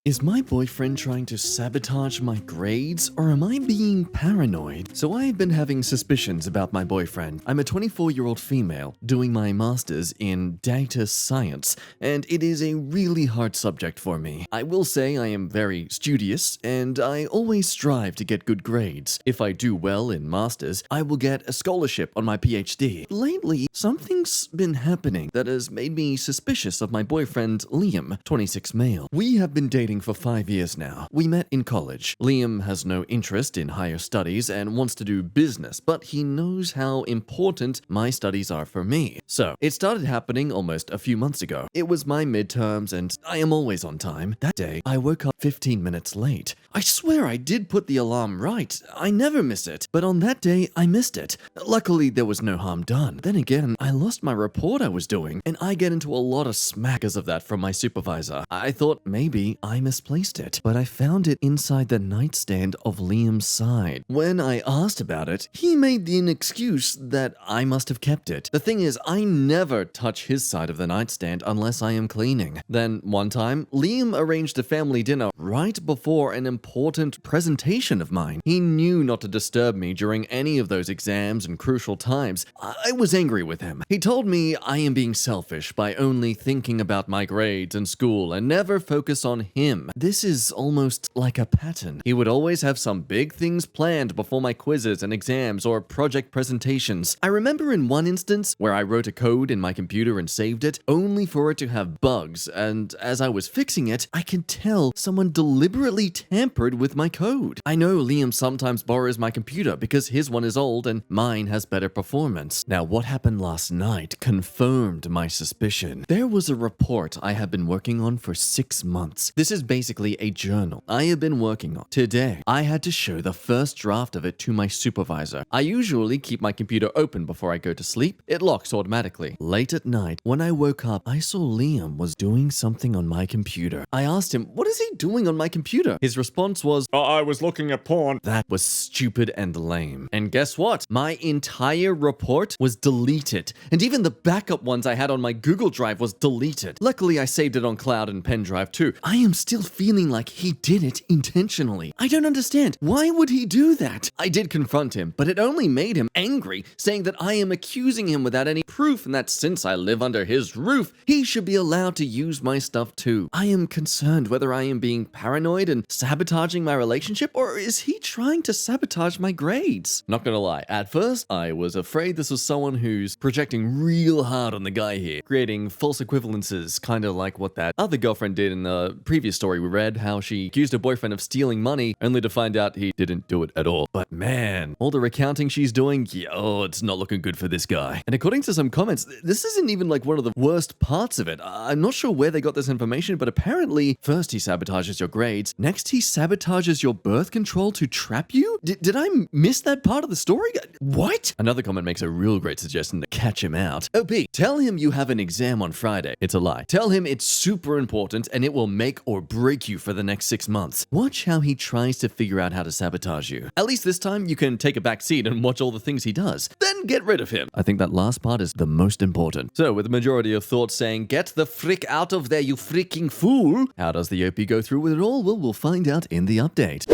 Is my boyfriend trying to sabotage my grades, or am I being paranoid? So I've been having suspicions about my boyfriend. I'm a 24-year-old female doing my master's in data science, and it is a really hard subject for me. I will say I am very studious, and I always strive to get good grades. If I do well in masters, I will get a scholarship on my PhD. Lately, something's been happening that has made me suspicious of my boyfriend, Liam, 26 male. We have been dating for 5 years now. We met in college. Liam has no interest in higher studies and wants to do business, but he knows how important my studies are for me. So, it started happening almost a few months ago. It was my midterms and I am always on time. That day, I woke up 15 minutes late. I swear I did put the alarm right. I never miss it. But on that day, I missed it. Luckily, there was no harm done. Then again, I lost my report I was doing, and I get into a lot of smackers of that from my supervisor. I thought maybe I misplaced it, but I found it inside the nightstand of Liam's side. When I asked about it, he made the excuse that I must have kept it. The thing is, I never touch his side of the nightstand unless I am cleaning. Then, one time, Liam arranged a family dinner right before an important presentation of mine. He knew not to disturb me during any of those exams and crucial times. I was angry with him. He told me I am being selfish by only thinking about my grades and school and never focus on him. This is almost like a pattern. He would always have some big things planned before my quizzes and exams or project presentations. I remember in one instance where I wrote a code in my computer and saved it, only for it to have bugs, and as I was fixing it, I could tell someone deliberately tampered with my code. I know Liam sometimes borrows my computer because his one is old and mine has better performance. Now, what happened last night confirmed my suspicion. There was a report I have been working on for 6 months. This is basically a journal I have been working on. Today, I had to show the first draft of it to my supervisor. I usually keep my computer open before I go to sleep. It locks automatically. Late at night, when I woke up, I saw Liam was doing something on my computer. I asked him, "What is he doing on my computer?" His response was, I was looking at porn. That was stupid and lame. And guess what? My entire report was deleted. And even the backup ones I had on my Google Drive was deleted. Luckily, I saved it on cloud and pen drive too. I am still feeling like he did it intentionally. I don't understand. Why would he do that? I did confront him, but it only made him angry, saying that I am accusing him without any proof and that since I live under his roof, he should be allowed to use my stuff too. I am concerned whether I am being paranoid and sabotaging my relationship, or is he trying to sabotage my grades? Not gonna lie, at first, I was afraid this was someone who's projecting real hard on the guy here, creating false equivalences, kind of like what that other girlfriend did in the previous story we read, how she accused her boyfriend of stealing money, only to find out he didn't do it at all. But man, all the recounting she's doing, it's not looking good for this guy. And according to some comments, this isn't even like one of the worst parts of it. I'm not sure where they got this information, but apparently, first he sabotages your grades, next he sabotages your birth control to trap you? Did I miss that part of the story? What? Another comment makes a real great suggestion to catch him out. OP, tell him you have an exam on Friday. It's a lie. Tell him it's super important and it will make or break you for the next 6 months. Watch how he tries to figure out how to sabotage you. At least this time you can take a back seat and watch all the things he does. Then get rid of him. I think that last part is the most important. So with the majority of thoughts saying, get the frick out of there, you freaking fool. How does the OP go through with it all? Well, we'll find out in the update.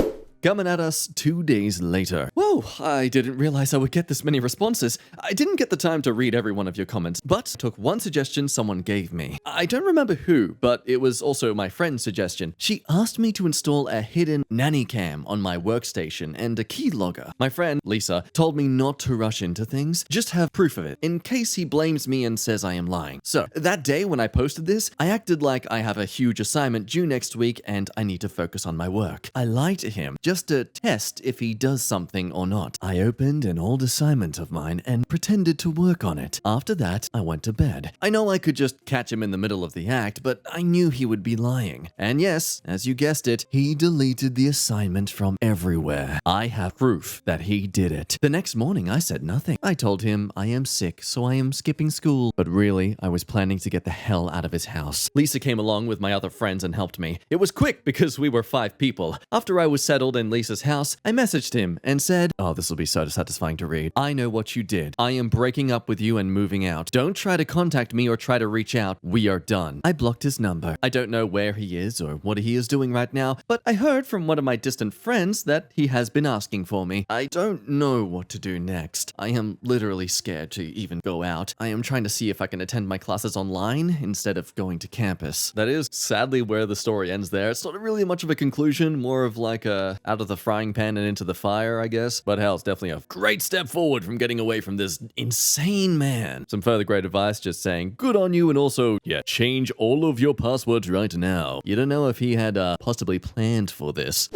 Coming at us 2 days later. Whoa, I didn't realize I would get this many responses. I didn't get the time to read every one of your comments, but took one suggestion someone gave me. I don't remember who, but it was also my friend's suggestion. She asked me to install a hidden nanny cam on my workstation and a keylogger. My friend, Lisa, told me not to rush into things, just have proof of it, in case he blames me and says I am lying. So, that day when I posted this, I acted like I have a huge assignment due next week and I need to focus on my work. I lied to him, just to test if he does something or not. I opened an old assignment of mine and pretended to work on it. After that, I went to bed. I know I could just catch him in the middle of the act, but I knew he would be lying. And yes, as you guessed it, he deleted the assignment from everywhere. I have proof that he did it. The next morning, I said nothing. I told him I am sick, so I am skipping school. But really, I was planning to get the hell out of his house. Lisa came along with my other friends and helped me. It was quick because we were 5 people. After I was settled and in Lisa's house, I messaged him and said, oh, this will be so satisfying to read. I know what you did. I am breaking up with you and moving out. Don't try to contact me or try to reach out. We are done. I blocked his number. I don't know where he is or what he is doing right now, but I heard from one of my distant friends that he has been asking for me. I don't know what to do next. I am literally scared to even go out. I am trying to see if I can attend my classes online instead of going to campus. That is sadly where the story ends there. It's not really much of a conclusion, more of like a out of the frying pan and into the fire, I guess. But hell, it's definitely a great step forward from getting away from this insane man. Some further great advice, just saying good on you, and also, yeah, change all of your passwords right now. You don't know if he had possibly planned for this.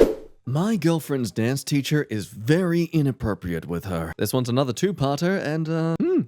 My girlfriend's dance teacher is very inappropriate with her. This one's another two-parter and,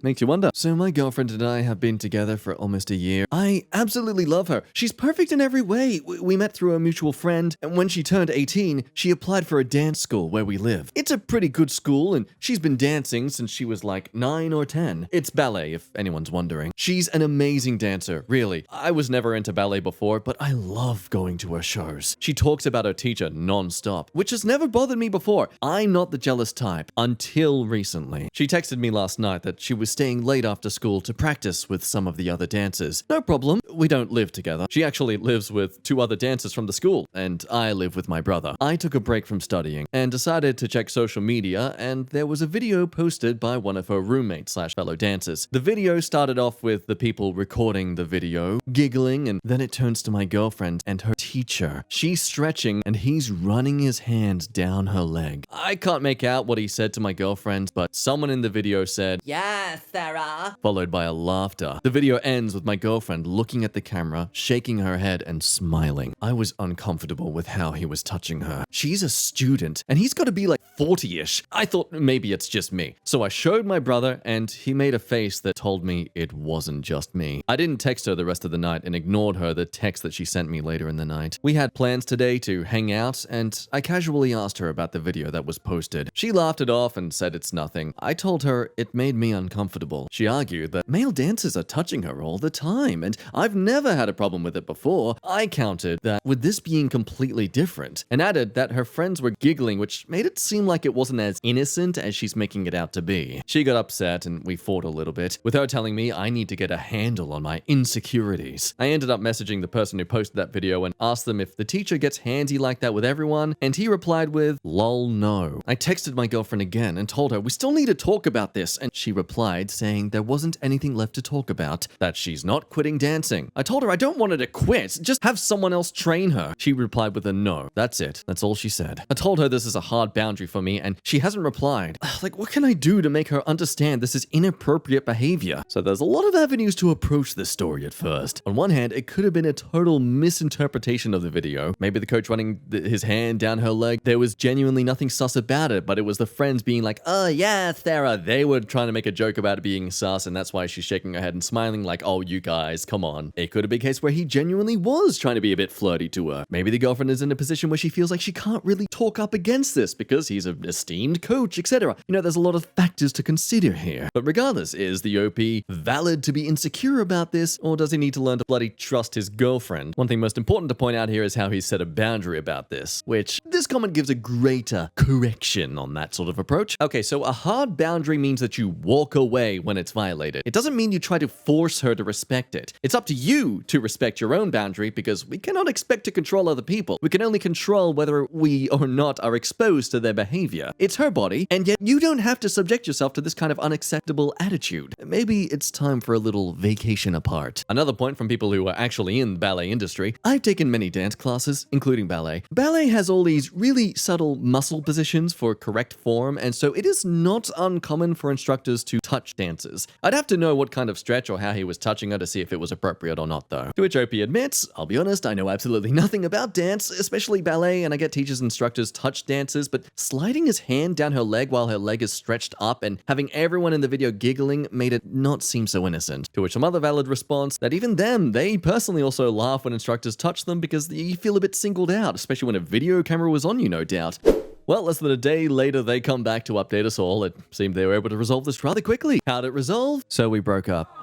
makes you wonder. So my girlfriend and I have been together for almost a year. I absolutely love her. She's perfect in every way. We met through a mutual friend, and when she turned 18, she applied for a dance school where we live. It's a pretty good school, and she's been dancing since she was like 9 or 10. It's ballet, if anyone's wondering. She's an amazing dancer, really. I was never into ballet before, but I love going to her shows. She talks about her teacher non-stop, which has never bothered me before. I'm not the jealous type, until recently. She texted me last night that she was staying late after school to practice with some of the other dancers. No problem, we don't live together. She actually lives with 2 other dancers from the school, and I live with my brother. I took a break from studying and decided to check social media, and there was a video posted by one of her roommates / fellow dancers. The video started off with the people recording the video, giggling, and then it turns to my girlfriend and her teacher. She's stretching and he's running his hand down her leg. I can't make out what he said to my girlfriend, but someone in the video said, "Yeah, Sarah," followed by a laughter. The video ends with my girlfriend looking at the camera, shaking her head and smiling. I was uncomfortable with how he was touching her. She's a student and he's got to be like 40-ish. I thought maybe it's just me. So I showed my brother and he made a face that told me it wasn't just me. I didn't text her the rest of the night and ignored the text that she sent me later in the night. We had plans today to hang out and I casually asked her about the video that was posted. She laughed it off and said it's nothing. I told her it made me uncomfortable. She argued that male dancers are touching her all the time and I've never had a problem with it before. I countered that with this being completely different and added that her friends were giggling, which made it seem like it wasn't as innocent as she's making it out to be. She got upset and we fought a little bit, with her telling me I need to get a handle on my insecurities. I ended up messaging the person who posted that video and asked them if the teacher gets handy like that with everyone, and he replied with, "Lol, no." I texted my girlfriend again and told her we still need to talk about this, and she replied saying there wasn't anything left to talk about, that she's not quitting dancing. I told her I don't want her to quit, just have someone else train her. She replied with a no. That's it. That's all she said. I told her this is a hard boundary for me and she hasn't replied. Like, what can I do to make her understand this is inappropriate behavior? So there's a lot of avenues to approach this story at first. On one hand, it could have been a total misinterpretation of the video. Maybe the coach running his hand down her leg, there was genuinely nothing sus about it, but it was the friends being like, "Oh yeah, Sarah." They were trying to make a joke about it being sus, and that's why she's shaking her head and smiling like, "Oh, you guys, come on." It could have been a case where he genuinely was trying to be a bit flirty to her. Maybe the girlfriend is in a position where she feels like she can't really talk up against this because he's an esteemed coach, etc. You know, there's a lot of factors to consider here. But regardless, is the OP valid to be insecure about this, or does he need to learn to bloody trust his girlfriend? One thing most important to point out here is how he set a boundary about this, which this comment gives a greater correction on that sort of approach. Okay, so a hard boundary means that you walk away when it's violated. It doesn't mean you try to force her to respect it. It's up to you to respect your own boundary, because we cannot expect to control other people. We can only control whether we or not are exposed to their behavior. It's her body, and yet you don't have to subject yourself to this kind of unacceptable attitude. Maybe it's time for a little vacation apart. Another point from people who are actually in the ballet industry: I've taken many dance classes, including ballet. Ballet has all these really subtle muscle positions for correct form, and so it is not uncommon for instructors to touch dancers. I'd have to know what kind of stretch or how he was touching her to see if it was appropriate or not, though. To which OP admits, "I'll be honest, I know absolutely nothing about dance, especially ballet, and I get teachers and instructors touch dancers, but sliding his hand down her leg while her leg is stretched up and having everyone in the video giggling made it not seem so innocent." To which some other valid response that even them, they personally also laugh when instructors touch them because you feel a bit singled out, especially when a video camera was on you, no doubt. Well, less than a day later, they come back to update us all. It seemed they were able to resolve this rather quickly. How'd it resolve? So we broke up.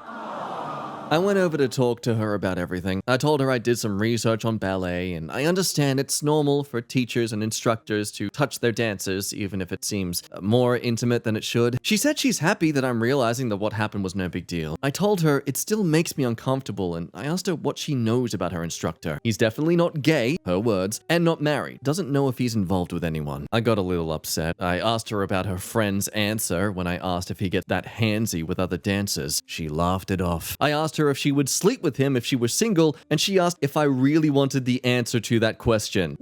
I went over to talk to her about everything. I told her I did some research on ballet, and I understand it's normal for teachers and instructors to touch their dancers, even if it seems more intimate than it should. She said she's happy that I'm realizing that what happened was no big deal. I told her it still makes me uncomfortable, and I asked her what she knows about her instructor. He's definitely not gay, her words, and not married. Doesn't know if he's involved with anyone. I got a little upset. I asked her about her friend's answer when I asked if he gets that handsy with other dancers. She laughed it off. I asked her if she would sleep with him if she were single, and she asked if I really wanted the answer to that question.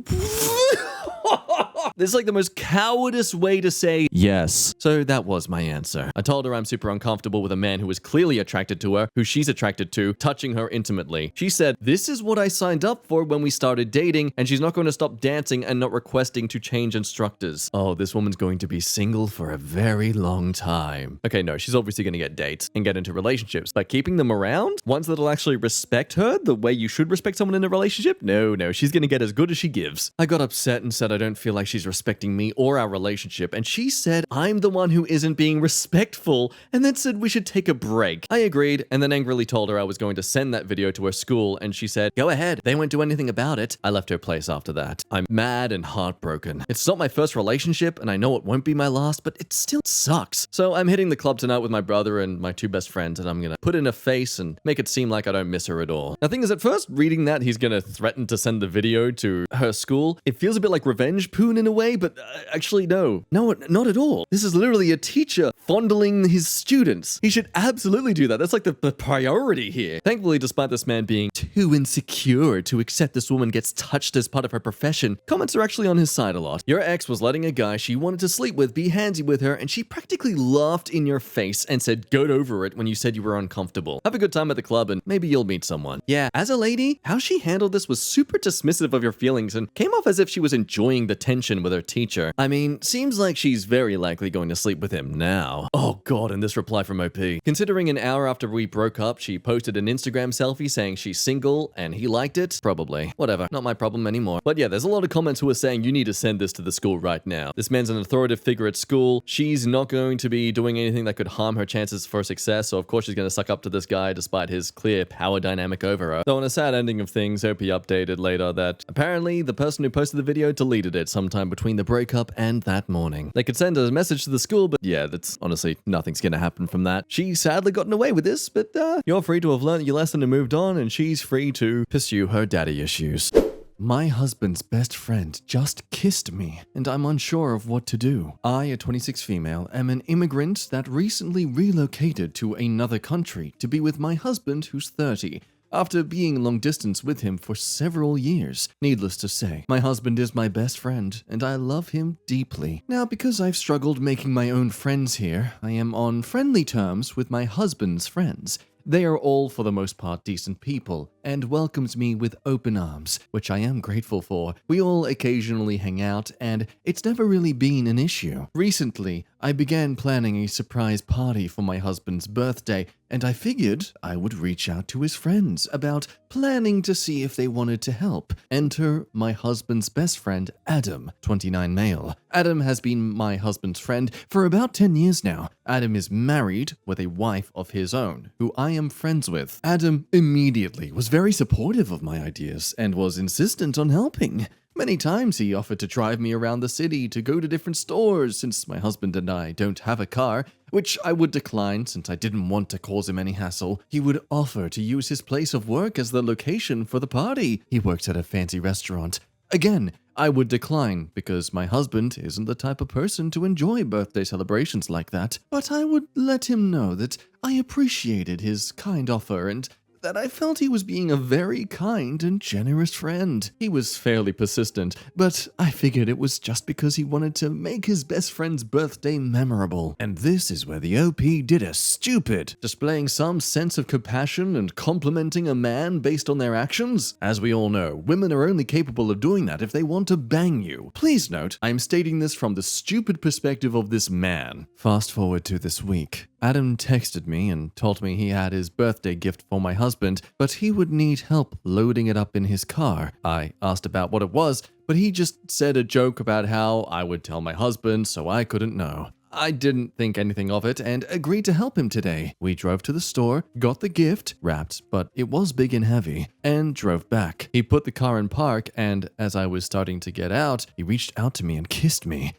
This is like the most cowardice way to say yes. So that was my answer. I told her I'm super uncomfortable with a man who is clearly attracted to her, who she's attracted to, touching her intimately. She said, this is what I signed up for when we started dating, and she's not going to stop dancing and not requesting to change instructors. Oh, this woman's going to be single for a very long time. Okay, no, she's obviously going to get dates and get into relationships, but keeping them around, ones that'll actually respect her the way you should respect someone in a relationship? No, she's going to get as good as she gives. I got upset and said I don't feel like she's respecting me or our relationship, and she said I'm the one who isn't being respectful, and then said we should take a break. I agreed, and then angrily told her I was going to send that video to her school, and she said, go ahead, they won't do anything about it. I left her place after that. I'm mad and heartbroken. It's not my first relationship, and I know it won't be my last, but it still sucks. So I'm hitting the club tonight with my brother and my two best friends, and I'm gonna put in a face and make it seem like I don't miss her at all. The thing is, at first reading that he's gonna threaten to send the video to her school, it feels a bit like revenge poon in a way, but actually no, not at all. This is literally a teacher fondling his students. He should absolutely do that. That's like the priority here. Thankfully, despite this man being too insecure to accept this woman gets touched as part of her profession, comments are actually on his side a lot. Your ex was letting a guy she wanted to sleep with be handsy with her, and she practically laughed in your face and said get over it when you said you were uncomfortable. Have a good time at the club and maybe you'll meet someone. Yeah, as a lady, how she handled this was super dismissive of your feelings and came off as if she was enjoying the tension with her teacher. I mean, seems like she's very likely going to sleep with him now. Oh god, and this reply from OP. Considering an hour after we broke up, she posted an Instagram selfie saying she's single and he liked it? Probably. Whatever, not my problem anymore. But yeah, there's a lot of comments who are saying you need to send this to the school right now. This man's an authoritative figure at school. She's not going to be doing anything that could harm her chances for success, so of course she's going to suck up to this guy despite his clear power dynamic over her. Though on a sad ending of things, OP updated later that apparently the person who posted the video deleted it sometime between the breakup and that morning. They could send a message to the school, but yeah, that's honestly nothing's gonna happen from that. She sadly gotten away with this, but you're free to have learned your lesson and moved on, and she's free to pursue her daddy issues. My husband's best friend just kissed me, and I'm unsure of what to do. I, a 26 female, am an immigrant that recently relocated to another country to be with my husband who's 30. After being long distance with him for several years. Needless to say, my husband is my best friend, and I love him deeply. Now, because I've struggled making my own friends here, I am on friendly terms with my husband's friends. They are all, for the most part, decent people, and welcomes me with open arms, which I am grateful for. We all occasionally hang out, and it's never really been an issue. Recently, I began planning a surprise party for my husband's birthday, and I figured I would reach out to his friends about planning to see if they wanted to help. Enter my husband's best friend, Adam, 29 male. Adam has been my husband's friend for about 10 years now. Adam is married with a wife of his own, who I am friends with. Adam immediately was very supportive of my ideas and was insistent on helping. Many times he offered to drive me around the city to go to different stores since my husband and I don't have a car, which I would decline since I didn't want to cause him any hassle. He would offer to use his place of work as the location for the party. He works at a fancy restaurant. Again, I would decline because my husband isn't the type of person to enjoy birthday celebrations like that, but I would let him know that I appreciated his kind offer and that I felt he was being a very kind and generous friend. He was fairly persistent, but I figured it was just because he wanted to make his best friend's birthday memorable. And this is where the OP did a stupid, displaying some sense of compassion and complimenting a man based on their actions. As we all know, women are only capable of doing that if they want to bang you. Please note, I'm stating this from the stupid perspective of this man. Fast forward to this week. Adam texted me and told me he had his birthday gift for my husband, but he would need help loading it up in his car. I asked about what it was, but he just said a joke about how I would tell my husband so I couldn't know. I didn't think anything of it and agreed to help him today. We drove to the store, got the gift, wrapped, but it was big and heavy, and drove back. He put the car in park, and as I was starting to get out, he reached out to me and kissed me.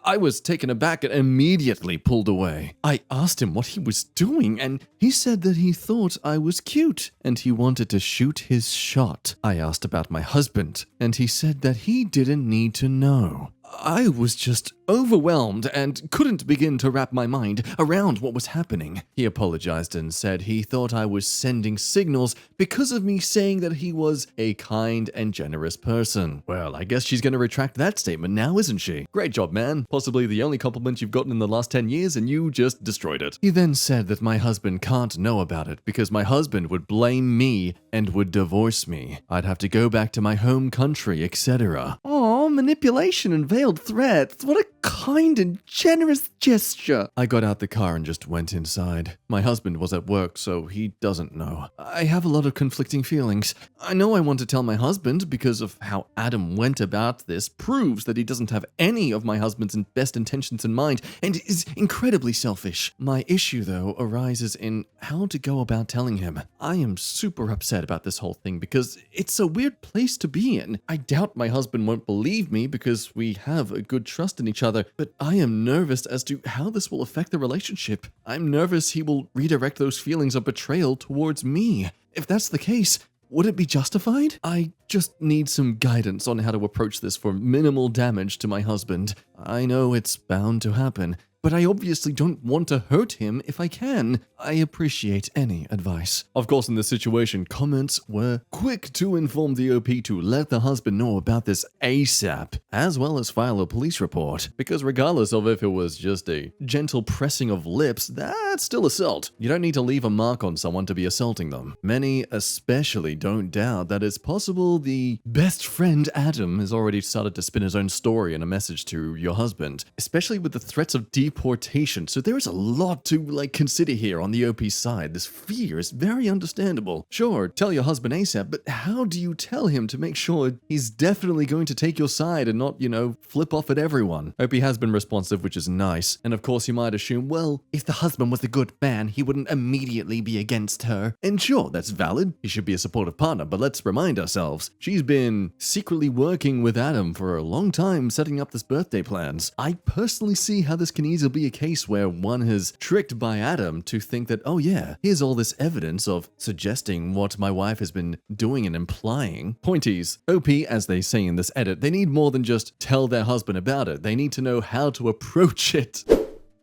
I was taken aback and immediately pulled away. I asked him what he was doing, and he said that he thought I was cute, and he wanted to shoot his shot. I asked about my husband, and he said that he didn't need to know. I was just overwhelmed and couldn't begin to wrap my mind around what was happening. He apologized and said he thought I was sending signals because of me saying that he was a kind and generous person. Well, I guess she's going to retract that statement now, isn't she? Great job, man. Possibly the only compliment you've gotten in the last 10 years and you just destroyed it. He then said that my husband can't know about it because my husband would blame me and would divorce me. I'd have to go back to my home country, etc. Oh, manipulation and veiled threats. What a kind and generous gesture. I got out the car and just went inside. My husband was at work, so he doesn't know. I have a lot of conflicting feelings. I know I want to tell my husband because of how Adam went about this proves that he doesn't have any of my husband's best intentions in mind and is incredibly selfish. My issue, though, arises in how to go about telling him. I am super upset about this whole thing because it's a weird place to be in. I doubt my husband won't believe me because we have a good trust in each other, but I am nervous as to how this will affect the relationship. I'm nervous he will redirect those feelings of betrayal towards me. If that's the case, would it be justified? I just need some guidance on how to approach this for minimal damage to my husband. I know it's bound to happen, but I obviously don't want to hurt him if I can. I appreciate any advice. Of course, in this situation, comments were quick to inform the OP to let the husband know about this ASAP, as well as file a police report. Because regardless of if it was just a gentle pressing of lips, that's still assault. You don't need to leave a mark on someone to be assaulting them. Many especially don't doubt that it's possible the best friend Adam has already started to spin his own story in a message to your husband, especially with the threats of deportation. So there is a lot to consider here on the OP side. This fear is very understandable. Sure, tell your husband ASAP, but how do you tell him to make sure he's definitely going to take your side and not, flip off at everyone? OP has been responsive, which is nice. And of course, you might assume, well, if the husband was a good man, he wouldn't immediately be against her. And sure, that's valid. He should be a supportive partner, but let's remind ourselves, she's been secretly working with Adam for a long time setting up this birthday plans. I personally see how this can easily be a case where one is tricked by Adam to think that, oh yeah, here's all this evidence of suggesting what my wife has been doing and implying. Pointies. OP, as they say in this edit, they need more than just tell their husband about it. They need to know how to approach it.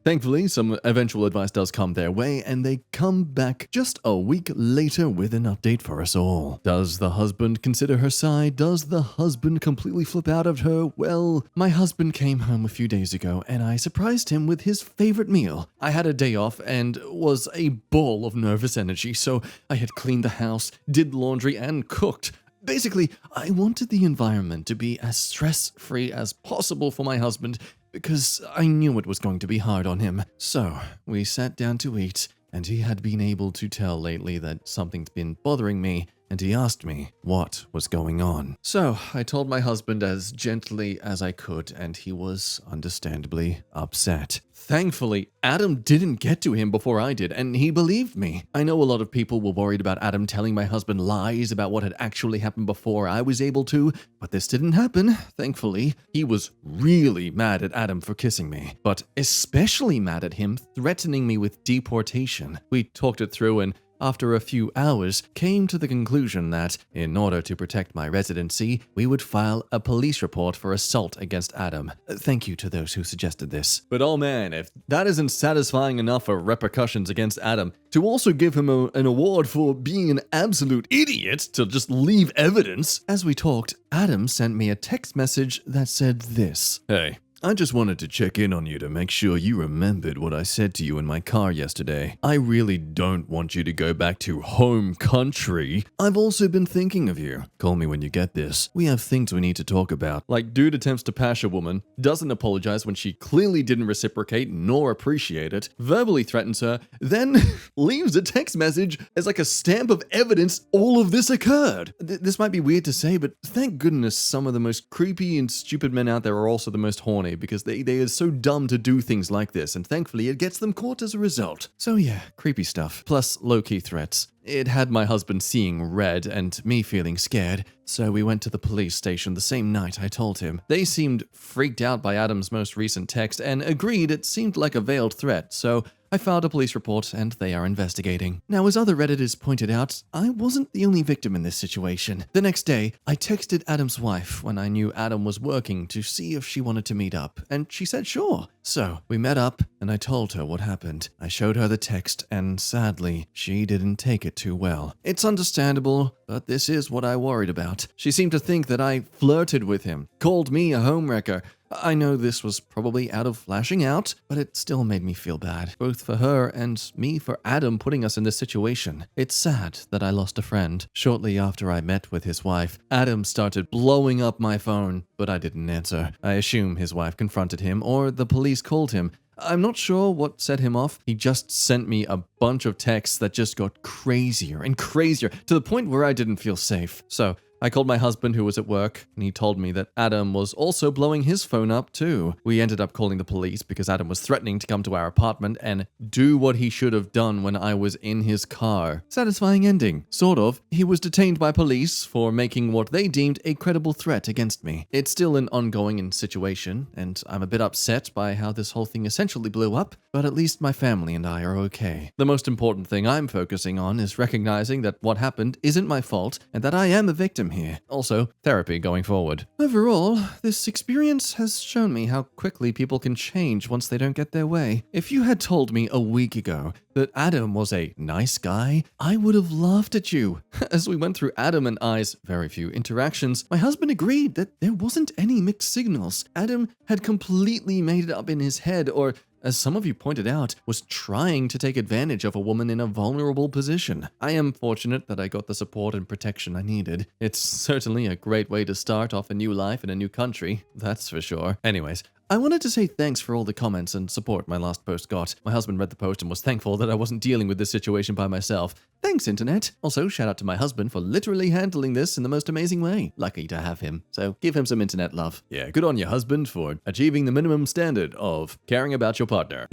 Thankfully, some eventual advice does come their way, and they come back just a week later with an update for us all. Does the husband consider her side? Does the husband completely flip out of her? Well, my husband came home a few days ago, and I surprised him with his favorite meal. I had a day off and was a ball of nervous energy, so I had cleaned the house, did laundry, and cooked. Basically, I wanted the environment to be as stress-free as possible for my husband because I knew it was going to be hard on him. So, we sat down to eat, and he had been able to tell lately that something's been bothering me, and he asked me what was going on. So, I told my husband as gently as I could, and he was understandably upset. Thankfully, Adam didn't get to him before I did, and he believed me. I know a lot of people were worried about Adam telling my husband lies about what had actually happened before I was able to, but this didn't happen, thankfully. He was really mad at Adam for kissing me, but especially mad at him threatening me with deportation. We talked it through and after a few hours, came to the conclusion that, in order to protect my residency, we would file a police report for assault against Adam. Thank you to those who suggested this. But oh man, if that isn't satisfying enough for repercussions against Adam, to also give him an award for being an absolute idiot to just leave evidence. As we talked, Adam sent me a text message that said this. Hey. I just wanted to check in on you to make sure you remembered what I said to you in my car yesterday. I really don't want you to go back to home country. I've also been thinking of you. Call me when you get this. We have things we need to talk about. Like, dude attempts to pash a woman, doesn't apologize when she clearly didn't reciprocate nor appreciate it, verbally threatens her, then leaves a text message as like a stamp of evidence all of this occurred. This might be weird to say, but thank goodness some of the most creepy and stupid men out there are also the most horny. funny because they are so dumb to do things like this, and thankfully it gets them caught as a result. So yeah, creepy stuff. Plus low-key threats. It had my husband seeing red and me feeling scared, so we went to the police station the same night I told him. They seemed freaked out by Adam's most recent text and agreed it seemed like a veiled threat, so I filed a police report and they are investigating. Now, as other Redditors pointed out, I wasn't the only victim in this situation. The next day, I texted Adam's wife when I knew Adam was working to see if she wanted to meet up, and she said sure. So, we met up and I told her what happened. I showed her the text and sadly, she didn't take it too well. It's understandable, but this is what I worried about. She seemed to think that I flirted with him, called me a homewrecker. I know this was probably out of flashing out, but it still made me feel bad, both for her and me for Adam putting us in this situation. It's sad that I lost a friend. Shortly after I met with his wife, Adam started blowing up my phone, but I didn't answer. I assume his wife confronted him or the police called him. I'm not sure what set him off. He just sent me a bunch of texts that just got crazier and crazier to the point where I didn't feel safe. So I called my husband who was at work, and he told me that Adam was also blowing his phone up too. We ended up calling the police because Adam was threatening to come to our apartment and do what he should have done when I was in his car. Satisfying ending. Sort of. He was detained by police for making what they deemed a credible threat against me. It's still an ongoing situation, and I'm a bit upset by how this whole thing essentially blew up, but at least my family and I are okay. The most important thing I'm focusing on is recognizing that what happened isn't my fault and that I am a victim here. Also, therapy going forward. Overall, this experience has shown me how quickly people can change once they don't get their way. If you had told me a week ago that Adam was a nice guy, I would have laughed at you. As we went through Adam and I's very few interactions, my husband agreed that there wasn't any mixed signals. Adam had completely made it up in his head, or as some of you pointed out, was trying to take advantage of a woman in a vulnerable position. I am fortunate that I got the support and protection I needed. It's certainly a great way to start off a new life in a new country, that's for sure. Anyways, I wanted to say thanks for all the comments and support my last post got. My husband read the post and was thankful that I wasn't dealing with this situation by myself. Thanks, internet. Also, shout out to my husband for literally handling this in the most amazing way. Lucky to have him. So give him some internet love. Yeah, good on you, husband, for achieving the minimum standard of caring about your partner.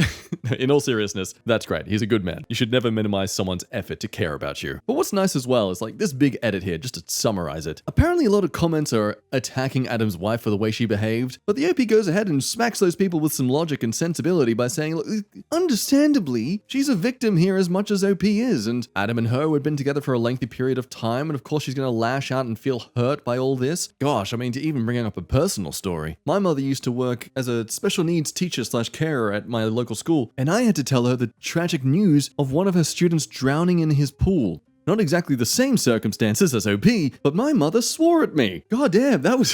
In all seriousness, that's great. He's a good man. You should never minimize someone's effort to care about you. But what's nice as well is like this big edit here, just to summarize it. Apparently a lot of comments are attacking Adam's wife for the way she behaved, but the OP goes ahead and smacks those people with some logic and sensibility by saying, look, understandably, she's a victim here as much as OP is, and Adam and her had been together for a lengthy period of time, and of course she's gonna lash out and feel hurt by all this. Gosh, I mean, to even bring up a personal story. My mother used to work as a special needs teacher/carer at my local school, and I had to tell her the tragic news of one of her students drowning in his pool. Not exactly the same circumstances as OP, but my mother swore at me. God damn, that was...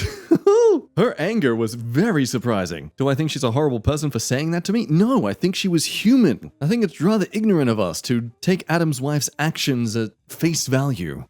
Her anger was very surprising. Do I think she's a horrible person for saying that to me? No, I think she was human. I think it's rather ignorant of us to take Adam's wife's actions at face value.